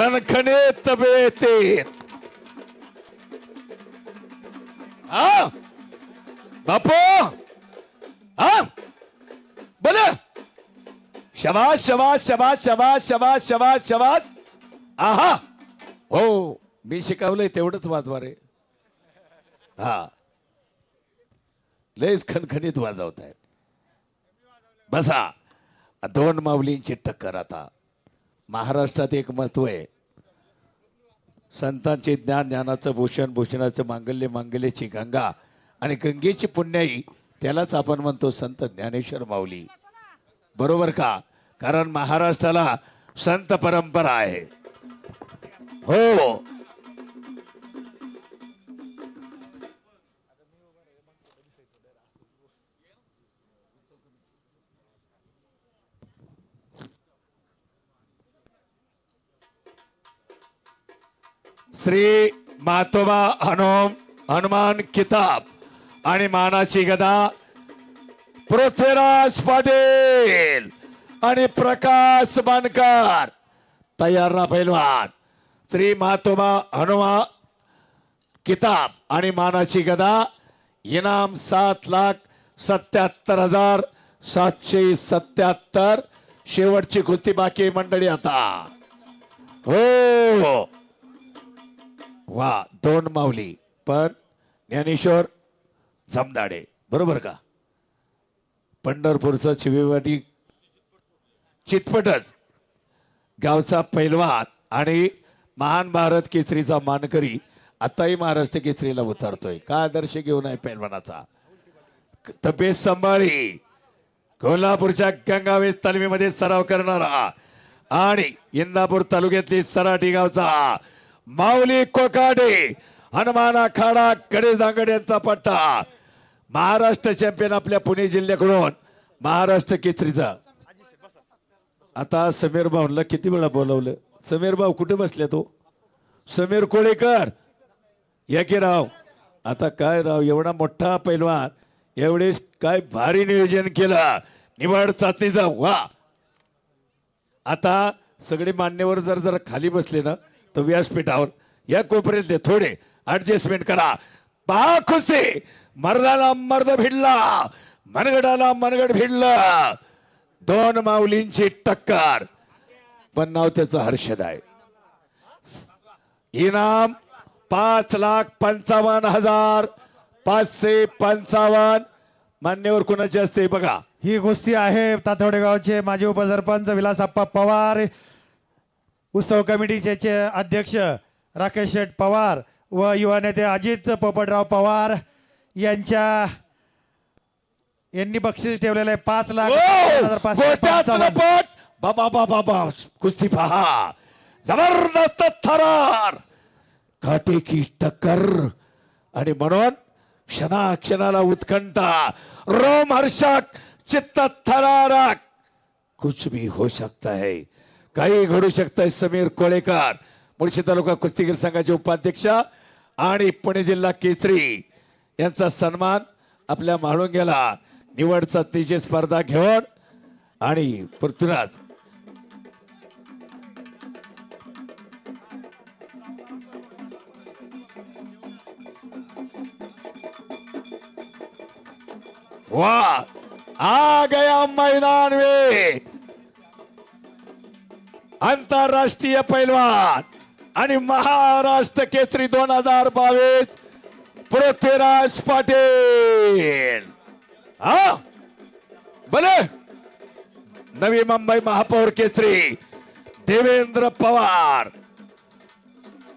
खणखणीत बेते हा बापू हा बोला शबाश शबाश शबाश शबाश शबाश शबाश शबाश आहा हो मी शिकवलंय तेवढंच वाजवा रे हा लयच खणखणीत वाजवत आहेत बसा दोन माऊलींची टक्कर आता महाराष्ट्रात एक महत्व आहे संतांचे ज्ञान ज्ञानाचं भूषण भूषणाचं मांगल्य मांगल्याची गंगा आणि गंगेची पुण्याई त्यालाच आपण म्हणतो संत ज्ञानेश्वर माऊली बरोबर का कारण महाराष्ट्राला संत परंपरा आहे हो श्री महात्मा हनुमान किताब आणि मानाची गदा पृथ्वीराज पाटील आणि प्रकाश बानकर तयार ना पैलवान श्री महात्मा हनुमान किताब आणि मानाची गदा इनाम 7,77,777 शेवटची कृती बाकी मंडळी आता हो वा दोन माऊली पण ज्ञानेश्वर जमदाडे बरोबर का पंढरपूरचा चिवीवाडी चितपटच गावचा पैलवान आणि महान भारत केसरीचा मानकरी आताही महाराष्ट्र केसरीला उतरतोय का आदर्श घेऊन आहे पैलवानाचा तब्येत सांभाळी कोल्हापूरच्या गंगावेश तालमीमध्ये सराव करणारा आणि इंदापूर तालुक्यातली सराठी गावचा माऊली कोकाडे हनुमान आखाडा कडे दांगड यांचा पट्टा महाराष्ट्र चॅम्पियन आपल्या पुणे जिल्ह्याकडून महाराष्ट्र केसरीचा आता समीर भाऊला किती वेळा बोलवलं समीर भाऊ कुठे बसले तो समीर कोळेकर या की राव आता काय राव एवढा मोठा पैलवान एवढे काय भारी नियोजन केलं निवड चाचणीचा वा आता सगळे मान्यवर जर जर खाली बसले ना तर व्यासपीठावर या कोपऱ्यात ते थोडे ऍडजस्टमेंट करा पहा खुशी मर्दाला मर्द भिडला मनगडाला मनगड भिडला दोन माऊलींची टक्कर पण नाव त्याचं हर्षद आहे इनाम 5,55,555 मान्यवर कुणाचे असते बघा ही कुस्ती आहे तातवडे गावचे माजी उपसरपंच विलासप्पा पवार उत्सव कमिटीचे अध्यक्ष राकेश शेठ पवार व युवा नेते अजित पोपटराव पवार यांनी बक्षीस ठेवलेलं आहे 5,00,000 बाबा बाबा कुस्ती पहा जबरदस्त थरार काटे की टक्कर आणि म्हणून क्षणाक्षणाला उत्कंठा रोम हर्षक चित्त थरारक कुछ भी हो सकता है काही घडू शकतंय समीर कोळेकर मुळशी तालुका कुस्तीगीर संघाचे उपाध्यक्ष आणि पुणे जिल्हा केसरी यांचा सन्मान आपल्या म्हाळुंग्याला निवड चाचणीची स्पर्धा घेऊन आणि पृथ्वीराज वाह आ गया मैदान में अंतरराष्ट्रीय पैलवान आणि महाराष्ट्र केसरी 2022 पृथ्वीराज पाटील हा भले नवी मुंबई महापौर केसरी देवेंद्र पवार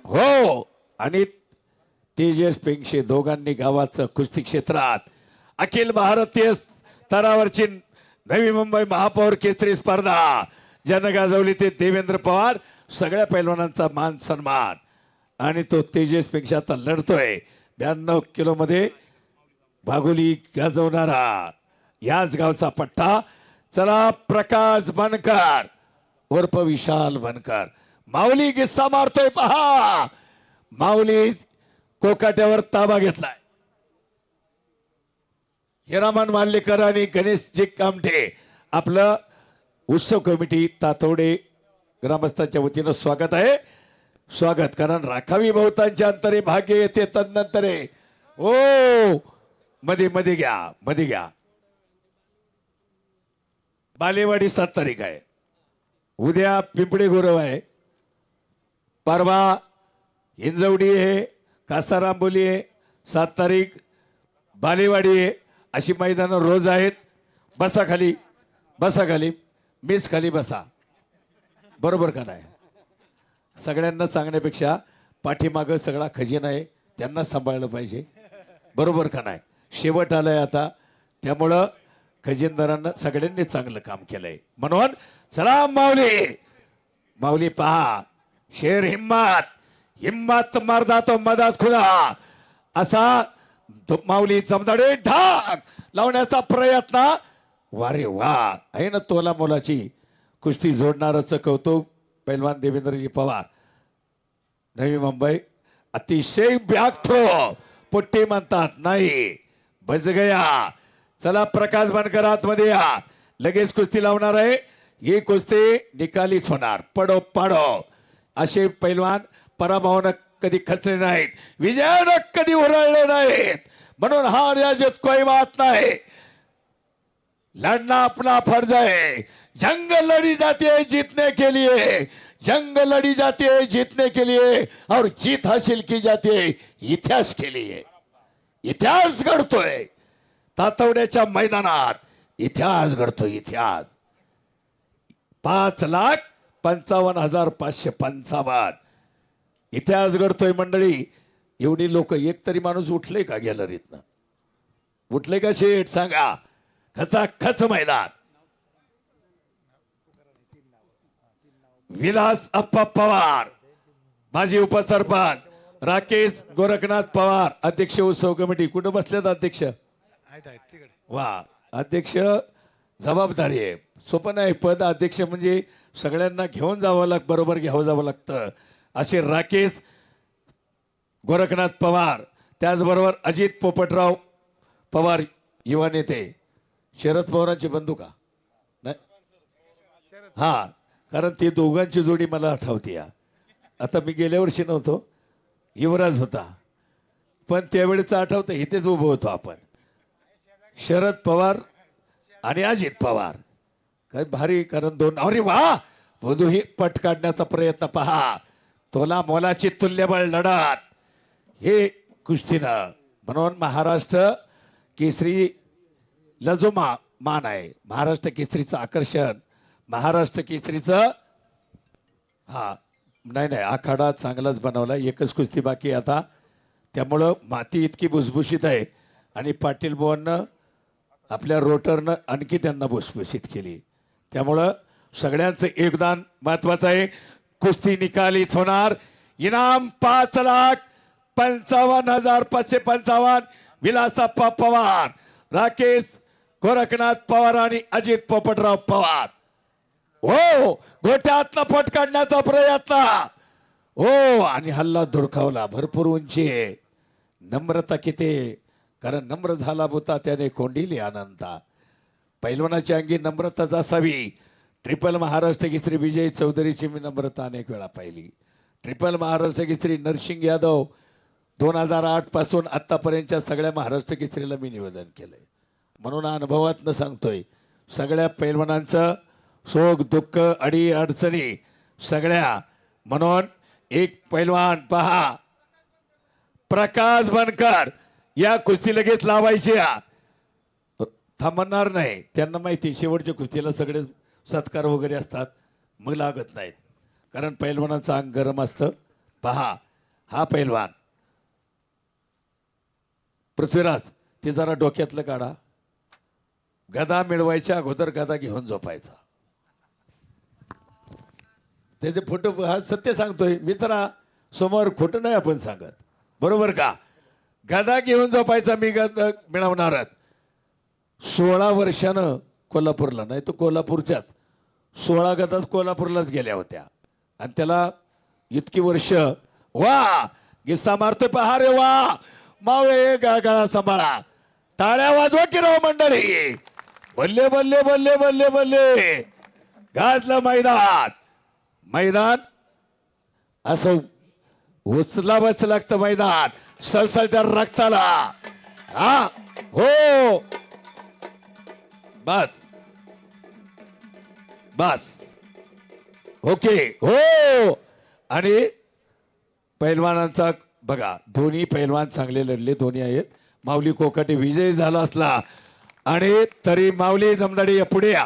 हो आणि तेजस पेंगशे दोघांनी गावाचं कुस्ती क्षेत्रात अखिल भारतीय स्तरावरची नवी मुंबई महापौर केसरी स्पर्धा ज्यानं गाजवली ते देवेंद्र पवार सगळ्या पैलवानांचा मान सन्मान आणि तो तेजस पेक्षा आता लढतोय 92 किलो मध्ये भागोली गाजवणारा याच गावचा पट्टा चला प्रकाश बनकर उर्फ विशाल बनकर माऊली गिस्सा मारतोय पहा माऊली कोकाट्यावर ताबा घेतलाय हिरामन माल्लेकर आणि गणेशजी कामठे आपलं उत्सव कमिटी तातोडे ग्रामस्थांच्या वतीनं स्वागत आहे. स्वागत कारण राखावी बहुतांच्या अंतरे भाग्य येते तदनंतरे. ओ मध्ये मध्ये घ्या, मध्ये घ्या. बालेवाडी 7 तारीख आहे. उद्या पिंपळे गुरव आहे. परवा हिंजवडी आहे, कासारांबोली आहे. 7 तारीख बालेवाडी आहे. अशी मैदानं रोज आहेत. बसा खाली, बसा खाली, मिस खाली बसा. बरोबर का नाही? सगळ्यांना सांगण्यापेक्षा पाठीमागं सगळा खजिना आहे, त्यांना सांभाळलं पाहिजे. बरोबर का नाही? शेवट आलाय आता, त्यामुळं खजिनदारांना सगळ्यांनी चांगलं काम केलंय. म्हणून चला माऊली, माऊली पहा, शेर हिम्मत, हिम्मत मर्दा तो मदत खुदा, असा तो माऊली जमदाडे ढाक लावण्याचा प्रयत्न. वारे वा, आहे ना तोला मोलाची कुस्ती जोडणारच कौतुक पैलवान देवेंद्रजी पवार, नवी मुंबई. अतिशय व्याख्रो पुट्टी म्हणतात नाही, बज गया. चला प्रकाश बनकर आतमध्ये या, लगेच कुस्ती लावणार आहे. ही कुस्ती निकालीच होणार, पडो पाडो. असे पैलवान पराभवानं कधी खचले नाहीत, विजयानं कधी उरळले नाहीत. म्हणून हार या जित कोई बात नहीं, लड़ना अपना फर्ज है. जंग लड़ी जाती है जीतने के लिए, जंग लड़ी जाती है जीतने के लिए, और जीत हासिल की जाती है इतिहास के लिए. इतिहास घडतोय तातवड्याच्या मैदानात, इतिहास घडतोय इतिहास. 5,55,555 इतिहास घडतोय मंडळी. एवढी लोक, एक तरी माणूस उठले का गॅलरीतनं? उठले का शेठ सांगा? खचा खच मैदान. विलास अप्पा पवार, माजी उपसरपंच, राकेश गोरखनाथ पवार, अध्यक्ष उत्सव कमिटी. कुठं बसलेत अध्यक्ष? वा, अध्यक्ष जबाबदारी आहे, सोपं नाही पद. अध्यक्ष म्हणजे सगळ्यांना घेऊन जावं लागतं, बरोबर घ्यावं जावं लागतं. असे राकेश गोरखनाथ पवार, त्याचबरोबर अजित पोपटराव पवार, युवा नेते. शरद पवारांची बंधू का? नाही, हा, कारण ती दोघांची जोडी मला आठवते. आता मी गेल्या वर्षी नव्हतो, युवराज होता, पण त्यावेळेचं आठवतं. इथेच उभं होतो आपण, शरद पवार आणि अजित पवार. काय भारी, कारण दोन. अरे वा, वधूही पट काढण्याचा प्रयत्न पहा. तोला मोलाची तुल्यबळ लढत हे कुस्तीनं. म्हणून महाराष्ट्र केसरीला जो मान आहे, महाराष्ट्र केसरीचं आकर्षण, महाराष्ट्र केसरीचं, हा नाही आखाडा चांगलाच बनवला. एकच कुस्ती बाकी आता, त्यामुळं माती इतकी भुसभुशीत आहे. आणि पाटील बुवांना आपल्या रोटरनं आणखी त्यांना भुसभुशीत केली. त्यामुळं सगळ्यांचं योगदान महत्वाचं आहे. कुस्ती निकालीच होणार. इनाम 5,55,555. विलासप्पा पवार, राकेश गोरखनाथ पवार आणि अजित पोपटराव पवार. हो, गोट्यातनं पट काढण्याचा प्रयत्न. हो, आणि हल्ला धुरखावला. भरपूर उंची आहे, नम्रता किती, कारण नम्र झाला होता त्याने कोंडिली अनंता. पैलवानाच्या अंगी नम्रताच असावी. ट्रिपल महाराष्ट्र केसरी विजय चौधरीची मी नम्रता अनेक वेळा पाहिली. ट्रिपल महाराष्ट्र केसरी नरसिंग यादव 2008 पासून आतापर्यंतच्या सगळ्या महाराष्ट्र केसरीला मी निवेदन केलंय. म्हणून अनुभवातनं सांगतोय, सगळ्या पैलवानांचं शोक दुःख अडी अडचणी सगळ्या. म्हणून एक पैलवान पहा, प्रकाश बनकर, या कुस्ती लगेच लावायची, थांबणार नाही. त्यांना माहिती शेवटच्या कुस्तीला सगळे सत्कार वगैरे असतात, मग लागत नाहीत, कारण पैलवानाचं अंग गरम असतं. पहा, हा पैलवान पृथ्वीराज, ते जरा डोक्यातलं काढा. गदा मिळवायच्या अगोदर गदा घेऊन झोपायचा. त्याचे फोटो, हा सत्य सांगतोय, मित्रा समोर खोटं नाही आपण सांगत, बरोबर का? गदा घेऊन झोपायचा, मी गदा मिळवणारच. 16 वर्षानं कोल्हापूरला, नाही तर कोल्हापूरच्याच 16 गदात कोल्हापूरलाच गेल्या होत्या. आणि त्याला इतकी वर्ष, वा गिस्सा मारतोय पहा रे वा. मावळे गळा सांभाळा, टाळ्या वाजवा की राव मंडळी. बल्ले बल्ले बल्ले बल्ले बल्ले, गाजलं मैदान. मैदान असं उचलावंच लागतं मैदान सळसळत्या रक्ताला. हा हो बस बस ओके हो. आणि पैलवानांचा बघा दोन्ही पैलवान चांगले लढले दोन्ही आहेत. माऊली कोकाटे विजयी झाला असला आणि तरी माऊली जमदाडी पुढे या.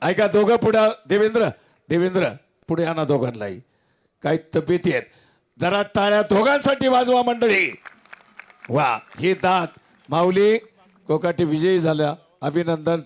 ऐका दोघं पुढे देवेंद्र देवेंद्र पुढे या ना दोघांनाही. काही तब्येती आहेत जरा टाळ्या दोघांसाठी वाजवा मंडळी. वा ही दात माऊली कोकाटे विजयी झाल्या अभिनंदन.